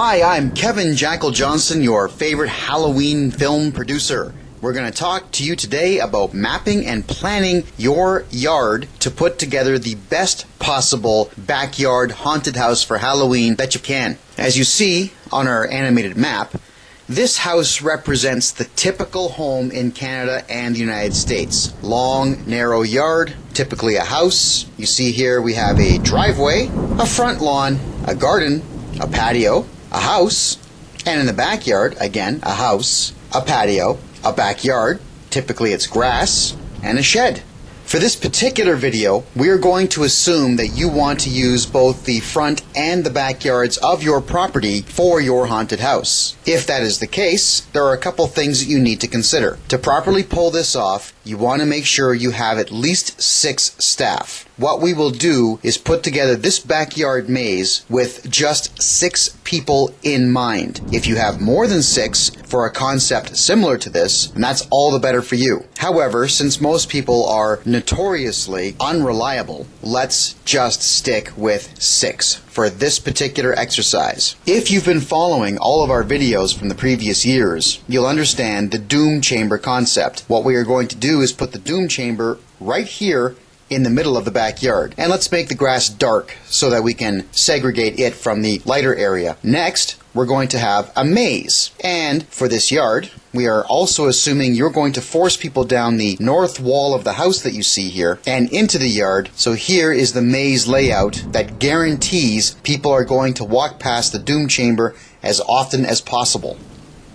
Hi, I'm Kevin Jackal Johnston, your favorite Halloween film producer. We're going to talk to you today about mapping and planning your yard to put together the best possible backyard haunted house for Halloween that you can. As you see on our animated map, this house represents the typical home in Canada and the United States. Long, narrow yard, typically a house. You see here we have a driveway, a front lawn, a garden, a patio, a house, and in the backyard, again, a house, a patio, a backyard, typically it's grass, and a shed. For this particular video, we are going to assume that you want to use both the front and the backyards of your property for your haunted house. If that is the case, there are a couple things that you need to consider. To properly pull this off, you want to make sure you have at least 6 staff. What we will do is put together this backyard maze with just 6 people in mind. If you have more than 6 for a concept similar to this, then that's all the better for you. However, since most people are notoriously unreliable, let's just stick with 6 for this particular exercise. If you've been following all of our videos from the previous years, you'll understand the doom chamber concept. What we are going to do is put the doom chamber right here in the middle of the backyard. And let's make the grass dark so that we can segregate it from the lighter area. Next, we're going to have a maze. And for this yard, we are also assuming you're going to force people down the north wall of the house that you see here and into the yard. So here is the maze layout that guarantees people are going to walk past the doom chamber as often as possible.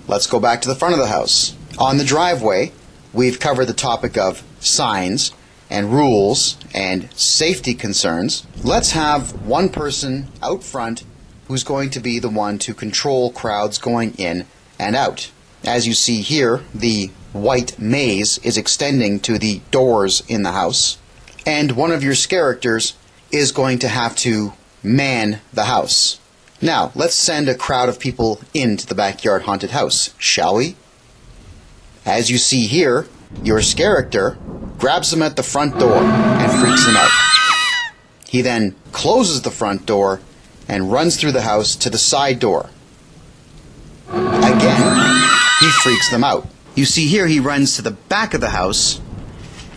Let's go back to the front of the house. On the driveway, we've covered the topic of signs and rules and safety concerns. Let's have one person out front who's going to be the one to control crowds going in and out. As you see here, the white maze is extending to the doors in the house, and one of your characters is going to have to man the house. Now, let's send a crowd of people into the backyard haunted house, shall we? As you see here, your character grabs them at the front door and freaks them out. He then closes the front door and runs through the house to the side door. Again, he freaks them out. You see here he runs to the back of the house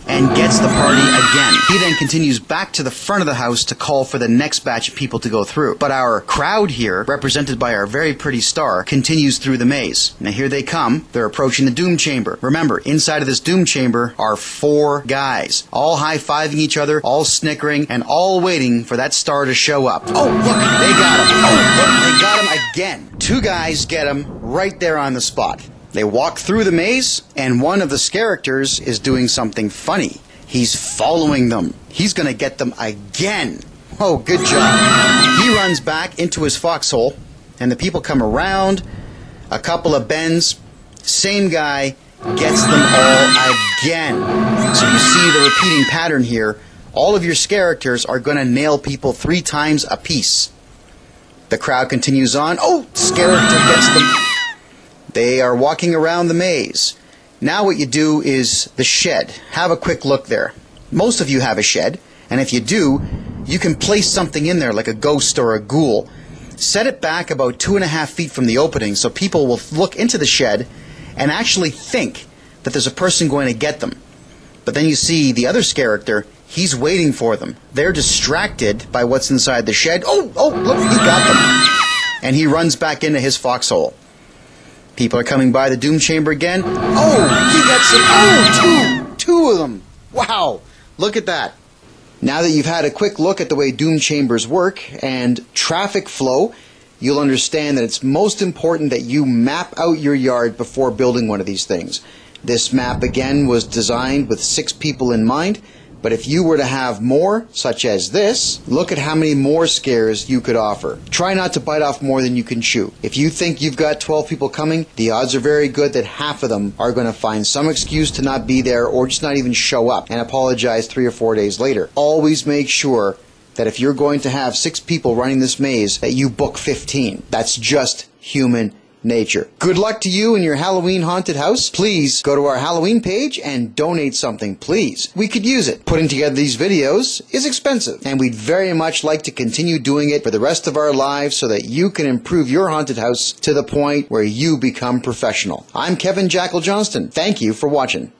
and gets the party again. He then continues back to the front of the house to call for the next batch of people to go through. But our crowd here, represented by our very pretty star, continues through the maze. Now here they come. They're approaching the doom chamber. Remember, inside of this doom chamber are 4 guys, all high-fiving each other, all snickering, and all waiting for that star to show up. Oh, look, they got him. Oh, look, they got him again. 2 guys get him right there on the spot. They walk through the maze, and one of the characters is doing something funny. He's following them. He's going to get them again. Oh, good job. He runs back into his foxhole, and the people come around, a couple of bends, same guy gets them all again. So you see the repeating pattern here. All of your characters are going to nail people 3 times apiece. The crowd continues on. Oh, this character gets them. They are walking around the maze. Now what you do is the shed. Have a quick look there. Most of you have a shed, and if you do, you can place something in there like a ghost or a ghoul. Set it back about 2.5 feet from the opening so people will look into the shed and actually think that there's a person going to get them. But then you see the other character, he's waiting for them. They're distracted by what's inside the shed. Oh, look, he got them. And he runs back into his foxhole. People are coming by the doom chamber again. Oh, he gets them. Oh, two of them. Wow, look at that. Now that you've had a quick look at the way doom chambers work and traffic flow, you'll understand that it's most important that you map out your yard before building one of these things. This map, again, was designed with 6 people in mind. But if you were to have more, such as this, look at how many more scares you could offer. Try not to bite off more than you can chew. If you think you've got 12 people coming, the odds are very good that half of them are going to find some excuse to not be there or just not even show up and apologize 3 or 4 days later. Always make sure that if you're going to have 6 people running this maze, that you book 15. That's just human nature. Good luck to you in your Halloween haunted house. Please go to our Halloween page and donate something, please. We could use it. Putting together these videos is expensive, and we'd very much like to continue doing it for the rest of our lives so that you can improve your haunted house to the point where you become professional. I'm Kevin Jackal Johnston. Thank you for watching.